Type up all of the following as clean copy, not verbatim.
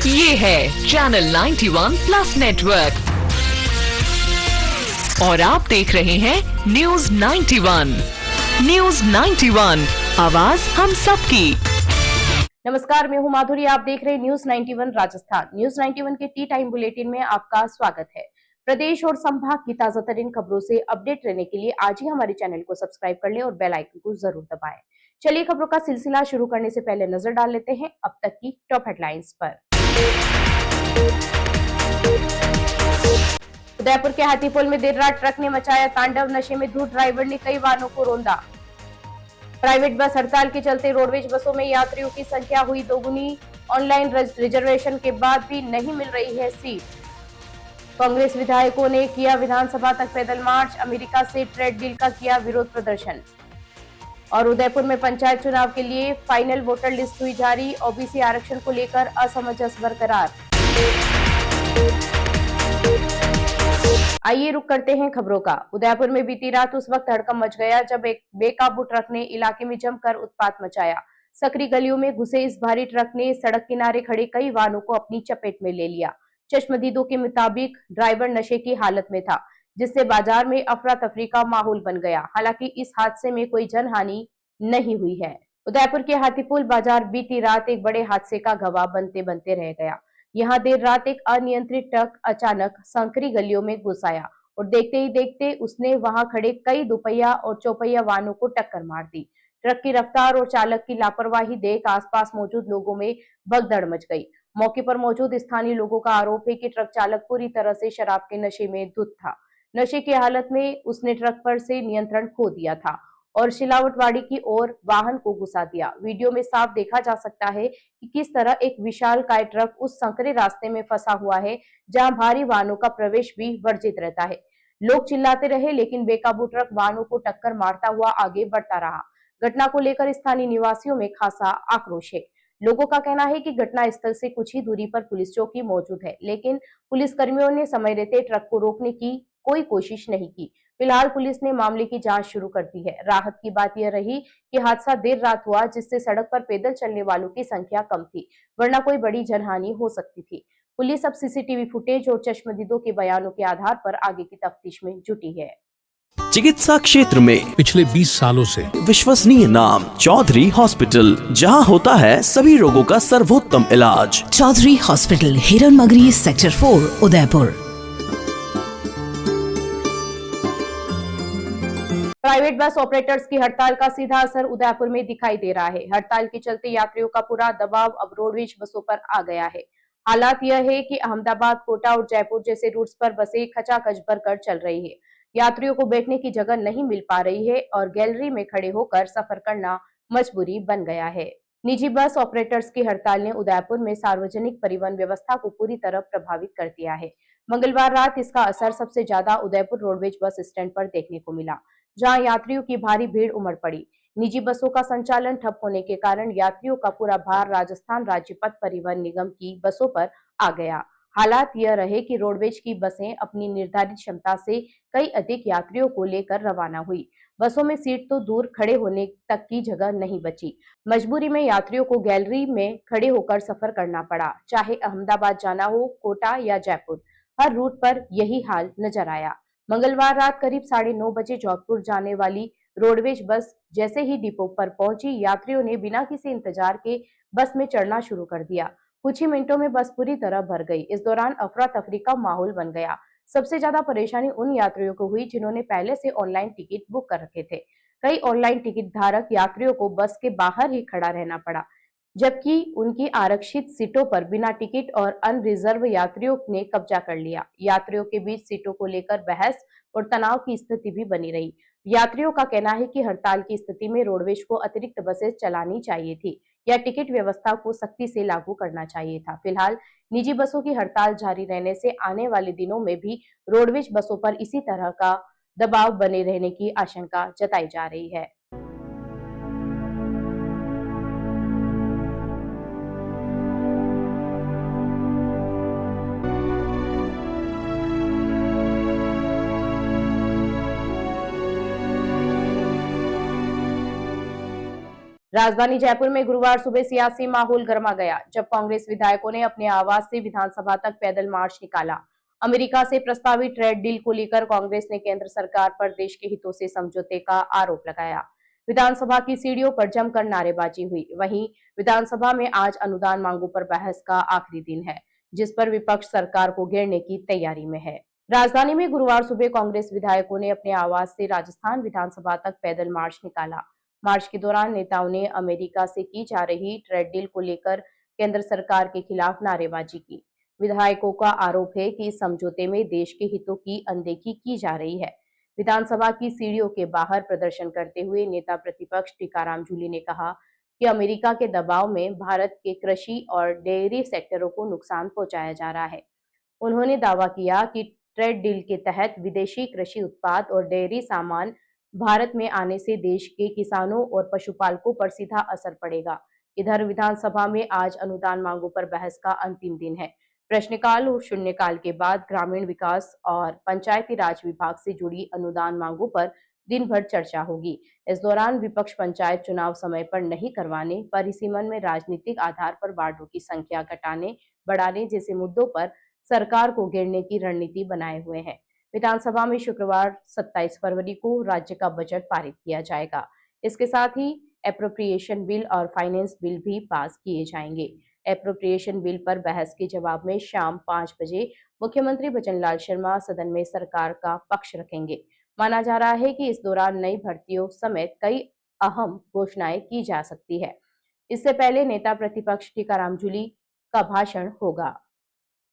ये है channel 91 plus network और आप देख रहे हैं न्यूज 91। न्यूज 91, आवाज हम सबकी। नमस्कार, मैं हूं माधुरी। आप देख रहे हैं न्यूज 91 राजस्थान। न्यूज 91 के टी टाइम बुलेटिन में आपका स्वागत है। प्रदेश और संभाग की ताजा तरीन खबरों से अपडेट रहने के लिए आज ही हमारे चैनल को सब्सक्राइब कर लें और बेल आइकन को जरूर दबाएं। चलिए खबरों का सिलसिला शुरू करने से पहले नजर डाल लेते हैं अब तक की टॉप हेडलाइंस पर। उदयपुर के हाथीपुल में देर रात ट्रक ने मचाया तांडव। नशे में धुत ड्राइवर ने कई वाहनों को रौंदा। प्राइवेट बस हड़ताल के चलते रोडवेज बसों में यात्रियों की संख्या हुई दोगुनी। ऑनलाइन रिजर्वेशन के बाद भी नहीं मिल रही है सीट। कांग्रेस विधायकों ने किया विधानसभा तक पैदल मार्च। अमेरिका से ट्रेड डील का किया विरोध प्रदर्शन। और उदयपुर में पंचायत चुनाव के लिए फाइनल वोटर लिस्ट हुई जारी। ओबीसी आरक्षण को लेकर असमंजस बरकरार। आइए रुक करते हैं खबरों का। उदयपुर में बीती रात उस वक्त हड़कंप मच गया जब एक बेकाबू ट्रक ने इलाके में जमकर उत्पात मचाया। सकरी गलियों में घुसे इस भारी ट्रक ने सड़क किनारे खड़े कई वाहनों को अपनी चपेट में ले लिया। चश्मदीदों के मुताबिक ड्राइवर नशे की हालत में था, जिससे बाजार में अफरा तफरी का माहौल बन गया। हालांकि इस हादसे में कोई जनहानि नहीं हुई है। उदयपुर के हाथीपुल बाजार बीती रात एक बड़े हादसे का गवाह बनते बनते रह गया। यहाँ देर रात एक अनियंत्रित ट्रक अचानक संकरी गलियों में घुस आया और देखते ही देखते उसने वहां खड़े कई दुपहिया और चौपहिया वाहनों को टक्कर मार दी। ट्रक की रफ्तार और चालक की लापरवाही देख आसपास मौजूद लोगों में भगदड़ मच गई। मौके पर मौजूद स्थानीय लोगों का आरोप है कि ट्रक चालक पूरी तरह से शराब के नशे में धुत था। नशे की हालत में उसने ट्रक पर से नियंत्रण खो दिया था और शिलावटवाड़ी की ओर वाहन को घुसा दिया। वीडियो में साफ देखा जा सकता है कि किस तरह एक विशालकाय ट्रक उस संकरे रास्ते में फंसा हुआ है जहां भारी वाहनों का प्रवेश भी वर्जित रहता है। लोग चिल्लाते रहे, लेकिन बेकाबू ट्रक वाहनों को टक्कर मारता हुआ आगे बढ़ता रहा। घटना को लेकर स्थानीय निवासियों में खासा आक्रोश है। लोगों का कहना है कि घटना स्थल से कुछ ही दूरी पर पुलिस चौकी मौजूद है, लेकिन पुलिस कर्मियों ने समय रहते ट्रक को रोकने की कोई कोशिश नहीं की। फिलहाल पुलिस ने मामले की जांच शुरू कर दी है। राहत की बात यह रही कि हादसा देर रात हुआ, जिससे सड़क पर पैदल चलने वालों की संख्या कम थी, वरना कोई बड़ी जनहानि हो सकती थी। पुलिस अब सीसीटीवी फुटेज और चश्मदीदों के बयानों के आधार पर आगे की तफ्तीश में जुटी है। चिकित्सा क्षेत्र में पिछले 20 सालों से विश्वसनीय नाम चौधरी हॉस्पिटल, जहां होता है सभी रोगों का सर्वोत्तम इलाज। चौधरी हॉस्पिटल, हिरन मगरी, sector 4, Udaipur. Private bus operators की हड़ताल का सीधा असर उदयपुर में दिखाई दे रहा है। हड़ताल के चलते यात्रियों का पूरा दबाव अब रोडवेज बसों पर आ गया है। हालात यह है कि अहमदाबाद, कोटा और जयपुर जैसे रूट्स पर बसें खचाखच भरकर चल रही है। यात्रियों को बैठने की जगह नहीं मिल पा रही है और गैलरी में खड़े होकर सफर करना मजबूरी बन गया है। निजी बस ऑपरेटर्स की हड़ताल ने उदयपुर में सार्वजनिक परिवहन व्यवस्था को पूरी तरह प्रभावित कर दिया है। मंगलवार रात इसका असर सबसे ज्यादा उदयपुर रोडवेज बस स्टैंड पर देखने को मिला, जहां यात्रियों की भारी भीड़ उमड़ पड़ी। निजी बसों का संचालन ठप होने के कारण यात्रियों का पूरा भार राजस्थान राज्य पथ परिवहन निगम की बसों पर आ गया। हालात यह रहे कि रोडवेज की बसें अपनी निर्धारित क्षमता से कई अधिक यात्रियों को लेकर रवाना हुई। बसों में सीट तो दूर, खड़े होने तक की जगह नहीं बची। मजबूरी में यात्रियों को गैलरी में खड़े होकर सफर करना पड़ा। चाहे अहमदाबाद जाना हो, कोटा या जयपुर, हर रूट पर यही हाल नजर आया। मंगलवार रात करीब 9:30 बजे जोधपुर जाने वाली रोडवेज बस जैसे ही डिपो पर पहुंची, यात्रियों ने बिना किसी इंतजार के बस में चढ़ना शुरू कर दिया। कुछ ही मिनटों में बस पूरी तरह भर गई। इस दौरान अफरा तफरी का माहौल बन गया। सबसे ज्यादा परेशानी उन यात्रियों को हुई जिन्होंने पहले से ऑनलाइन टिकट बुक कर रखे थे। कई ऑनलाइन टिकट धारक यात्रियों को बस के बाहर ही खड़ा रहना पड़ा, जबकि उनकी आरक्षित सीटों पर बिना टिकट और अनरिजर्व यात्रियों ने कब्जा कर लिया। यात्रियों के बीच सीटों को लेकर बहस और तनाव की स्थिति भी बनी रही। यात्रियों का कहना है कि हड़ताल की स्थिति में रोडवेज को अतिरिक्त बसें चलानी चाहिए थी या टिकट व्यवस्था को सख्ती से लागू करना चाहिए था। फिलहाल निजी बसों की हड़ताल जारी रहने से आने वाले दिनों में भी रोडवेज बसों पर इसी तरह का दबाव बने रहने की आशंका जताई जा रही है। राजधानी जयपुर में गुरुवार सुबह सियासी माहौल गर्मा गया जब कांग्रेस विधायकों ने अपने आवास से विधानसभा तक पैदल मार्च निकाला। अमेरिका से प्रस्तावित ट्रेड डील को लेकर कांग्रेस ने केंद्र सरकार पर देश के हितों से समझौते का आरोप लगाया। विधानसभा की सीढ़ियों पर जमकर नारेबाजी हुई। वहीं विधानसभा में आज अनुदान मांगों पर बहस का आखिरी दिन है, जिस पर विपक्ष सरकार को घेरने की तैयारी में है। राजधानी में गुरुवार सुबह कांग्रेस विधायकों ने अपने आवास से राजस्थान विधानसभा तक पैदल मार्च निकाला। मार्च के दौरान नेताओं ने अमेरिका से की जा रही ट्रेड डील को लेकर केंद्र सरकार के खिलाफ नारेबाजी की। विधायकों का आरोप है कि इस समझौते में देश के हितों की अनदेखी की जा रही है। विधानसभा की सीढ़ियों के बाहर प्रदर्शन करते हुए नेता प्रतिपक्ष टीकाराम जूली ने कहा कि अमेरिका के दबाव में भारत के कृषि और डेयरी सेक्टरों को नुकसान पहुंचाया जा रहा है। उन्होंने दावा किया कि ट्रेड डील के तहत विदेशी कृषि उत्पाद और डेयरी सामान भारत में आने से देश के किसानों और पशुपालकों पर सीधा असर पड़ेगा। इधर विधानसभा में आज अनुदान मांगों पर बहस का अंतिम दिन है। प्रश्नकाल और शून्यकाल के बाद ग्रामीण विकास और पंचायती राज विभाग से जुड़ी अनुदान मांगों पर दिन भर चर्चा होगी। इस दौरान विपक्ष पंचायत चुनाव समय पर नहीं करवाने, परिसीमन में राजनीतिक आधार पर वार्डों की संख्या घटाने बढ़ाने जैसे मुद्दों पर सरकार को घेरने की रणनीति बनाए हुए हैं। विधानसभा में शुक्रवार 27 फरवरी को राज्य का बजट पारित किया जाएगा। इसके साथ ही एप्रोप्रिएशन बिल और फाइनेंस बिल भी पास किए जाएंगे। एप्रोप्रिएशन बिल पर बहस के जवाब में शाम 5 बजे मुख्यमंत्री भजनलाल शर्मा सदन में सरकार का पक्ष रखेंगे। माना जा रहा है कि इस दौरान नई भर्तियों समेत कई अहम घोषणाएं की जा सकती है। इससे पहले नेता प्रतिपक्ष टीकाराम जूली का भाषण होगा।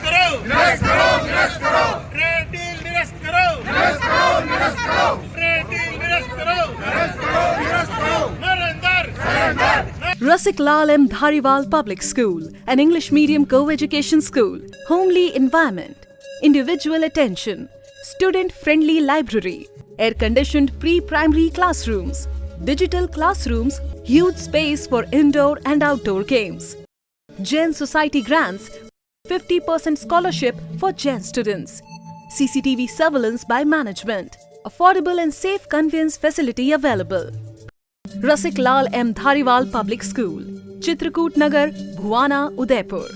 निरस्त करो, निरस्त करो, ट्रेड डील निरस्त करो, निरस्त करो, निरस्त करो, ट्रेड डील निरस्त करो, निरस्त करो, निरस्त करो, Narendra, Narendra. Rasik Lal M. Dhariwal Public School, an English medium co-education school, homely environment, individual attention, student-friendly library, air-conditioned pre-primary classrooms, digital classrooms, huge space for indoor and outdoor games. Jain Society grants 50% scholarship for Jain students. CCTV surveillance by management. Affordable and safe conveyance facility available. Rasik Lal M. Dhariwal Public School, Chitrakoot नगर, भुवाना, उदयपुर।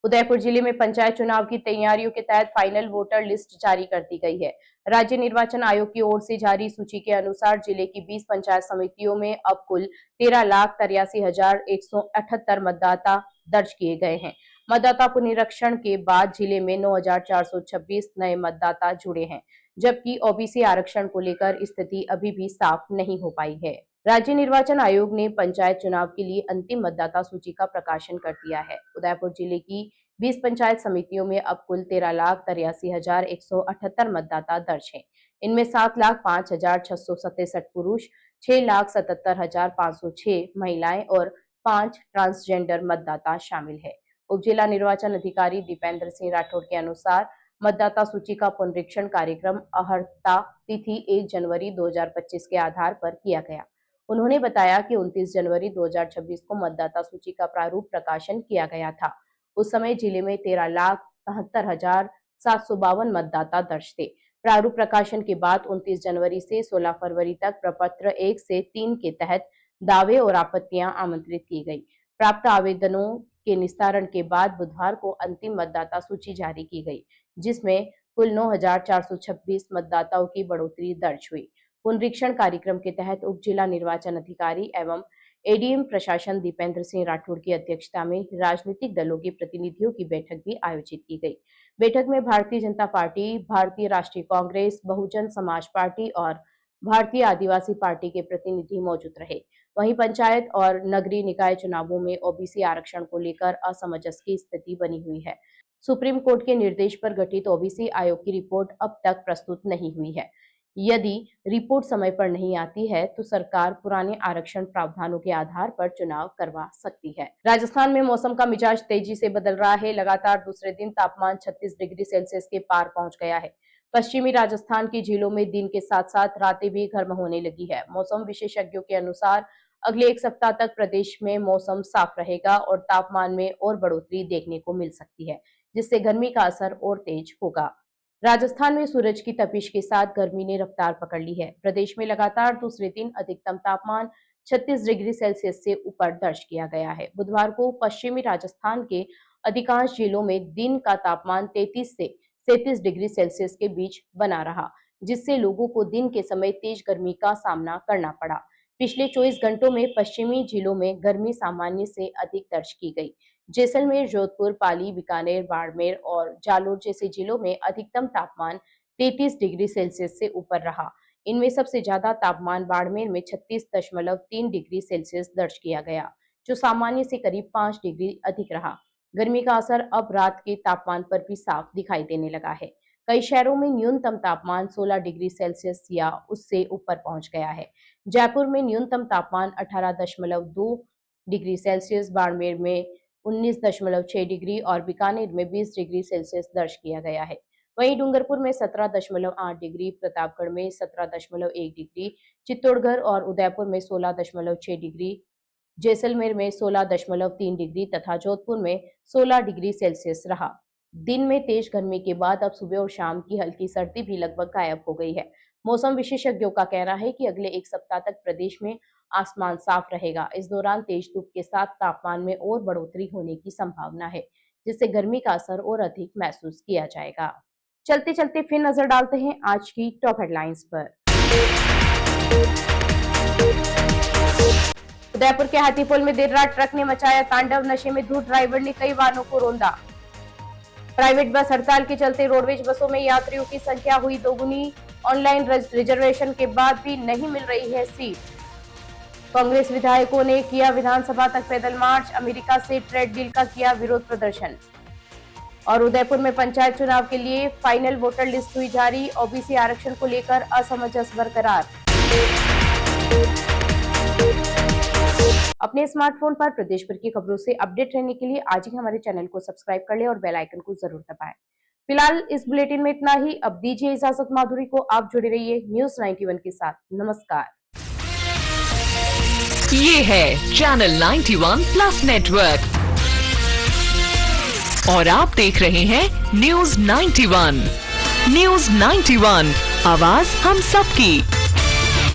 उदयपुर जिले में पंचायत चुनाव की तैयारियों के तहत final voter list जारी कर दी गई है। राज्य निर्वाचन आयोग की ओर से जारी सूची के अनुसार जिले की 20 पंचायत समितियों में अब कुल 13,83,178 मतदाता दर्ज किए गए हैं। मतदाता पुनरीक्षण के बाद जिले में 9,426 नए मतदाता जुड़े हैं, जबकि ओबीसी आरक्षण को लेकर स्थिति अभी भी साफ नहीं हो पाई है। राज्य निर्वाचन आयोग ने पंचायत चुनाव के लिए अंतिम मतदाता सूची का प्रकाशन कर दिया है। उदयपुर जिले की 20 पंचायत समितियों में अब कुल 13,83,178 मतदाता दर्ज हैं। इनमें 7,05,667 पुरुष, 6,77,506 महिलाएं और 5 ट्रांसजेंडर मतदाता शामिल है। उप जिला निर्वाचन अधिकारी दीपेंद्र सिंह राठौड़ के अनुसार मतदाता सूची का पुनरीक्षण कार्यक्रम अहर्ता तिथि 1 जनवरी 2025 के आधार पर किया गया। उन्होंने बताया कि 29 जनवरी 2026 को मतदाता सूची का प्रारूप प्रकाशन किया गया था। उस समय जिले में 13,73,752 मतदाता दर्ज थे। प्रारूप प्रकाशन के बाद 29 जनवरी से 16 फरवरी तक प्रपत्र 1 से 3 के तहत दावे और आपत्तियां आमंत्रित की गई। प्राप्त आवेदनों के निस्तारण के बाद बुधवार को अंतिम मतदाता सूची जारी की गई, जिसमें कुल 9,426 मतदाताओं की बढ़ोतरी दर्ज हुई। पुनरीक्षण कार्यक्रम के तहत उप जिला निर्वाचन अधिकारी एवं एडीएम प्रशासन दीपेंद्र सिंह राठौड़ की अध्यक्षता में राजनीतिक दलों के प्रतिनिधियों की बैठक भी आयोजित की गई। बैठक में भारतीय जनता पार्टी, भारतीय राष्ट्रीय कांग्रेस, बहुजन समाज पार्टी और भारतीय आदिवासी पार्टी के प्रतिनिधि मौजूद रहे। वहीं पंचायत और नगरीय निकाय चुनावों में ओबीसी आरक्षण को लेकर असमंजस की स्थिति बनी हुई है। सुप्रीम कोर्ट के निर्देश पर गठित ओबीसी आयोग की रिपोर्ट अब तक प्रस्तुत नहीं हुई है। यदि रिपोर्ट समय पर नहीं आती है तो सरकार पुराने आरक्षण प्रावधानों के आधार पर चुनाव करवा सकती है। राजस्थान में मौसम का मिजाज तेजी से बदल रहा है। लगातार दूसरे दिन तापमान 36 डिग्री सेल्सियस के पार पहुंच गया है। पश्चिमी राजस्थान की झीलों में दिन के साथ साथ रातें भी गर्म होने लगी है। मौसम विशेषज्ञों के अनुसार अगले 1 सप्ताह तक प्रदेश में मौसम साफ रहेगा और तापमान में और बढ़ोतरी देखने को मिल सकती है, जिससे गर्मी का असर और तेज होगा। राजस्थान में सूरज की तपिश के साथ गर्मी ने रफ्तार पकड़ ली है। प्रदेश में लगातार दूसरे दिन अधिकतम तापमान 36 डिग्री सेल्सियस से ऊपर दर्ज किया गया है। बुधवार को पश्चिमी राजस्थान के अधिकांश जिलों में दिन का तापमान 33 से 37 डिग्री सेल्सियस के बीच बना रहा, जिससे लोगों को दिन के समय तेज गर्मी का सामना करना पड़ा। पिछले 24 घंटों में पश्चिमी जिलों में गर्मी सामान्य से अधिक दर्ज की गई। जैसलमेर, जोधपुर, पाली, बीकानेर, बाड़मेर और जालोर जैसे जिलों में अधिकतम तापमान 33 डिग्री सेल्सियस से ऊपर रहा। इनमें सबसे ज्यादा तापमान बाड़मेर में 36.3 डिग्री सेल्सियस दर्ज किया गया, जो सामान्य से करीब 5 डिग्री अधिक रहा। गर्मी का असर अब रात के तापमान पर भी साफ दिखाई देने लगा है। कई शहरों में न्यूनतम तापमान 16 डिग्री सेल्सियस या उससे ऊपर पहुंच गया है। जयपुर में न्यूनतम तापमान 18.2 डिग्री सेल्सियस, बाड़मेर में 19.6 डिग्री और बीकानेर में 20 डिग्री सेल्सियस दर्ज किया गया है। वहीं डूंगरपुर में 17.8 डिग्री, प्रतापगढ़ में 17.1 डिग्री, चित्तौड़गढ़ और उदयपुर में 16.6 डिग्री, जैसलमेर में 16.3 डिग्री तथा जोधपुर में 16 डिग्री सेल्सियस रहा। दिन में तेज गर्मी के बाद अब सुबह और शाम की हल्की सर्दी भी लगभग गायब हो गई है। मौसम विशेषज्ञों का कहना है कि अगले एक सप्ताह तक प्रदेश में आसमान साफ रहेगा। इस दौरान तेज धूप के साथ तापमान में और बढ़ोतरी होने की संभावना है, जिससे गर्मी का असर और अधिक महसूस किया जाएगा। चलते चलते फिर नजर डालते हैं आज की टॉप हेडलाइंस पर। उदयपुर के हाथीपोल में देर रात ट्रक ने मचाया तांडव, नशे में धुत ड्राइवर ने कई वाहनों को रौंदा। प्राइवेट बस हड़ताल के चलते रोडवेज बसों में यात्रियों की संख्या हुई दोगुनी, ऑनलाइन रिजर्वेशन के बाद भी नहीं मिल रही है सीट। कांग्रेस विधायकों ने किया विधानसभा तक पैदल मार्च, अमेरिका से ट्रेड डील का किया विरोध प्रदर्शन। और उदयपुर में पंचायत चुनाव के लिए फाइनल वोटर लिस्ट हुई जारी, ओबीसी आरक्षण को लेकर असमंजस बरकरार। अपने स्मार्टफोन पर प्रदेश भर की खबरों से अपडेट रहने के लिए आज ही हमारे चैनल को सब्सक्राइब कर लें और बेल आइकन को जरूर दबाएं। फिलहाल इस बुलेटिन में इतना ही। अब दीजिए इजाजत माधुरी को, आप जुड़े रहिए न्यूज 91 के साथ। नमस्कार। ये है चैनल 91 प्लस नेटवर्क और आप देख रहे हैं न्यूज 91। न्यूज 91, आवाज हम सबकी।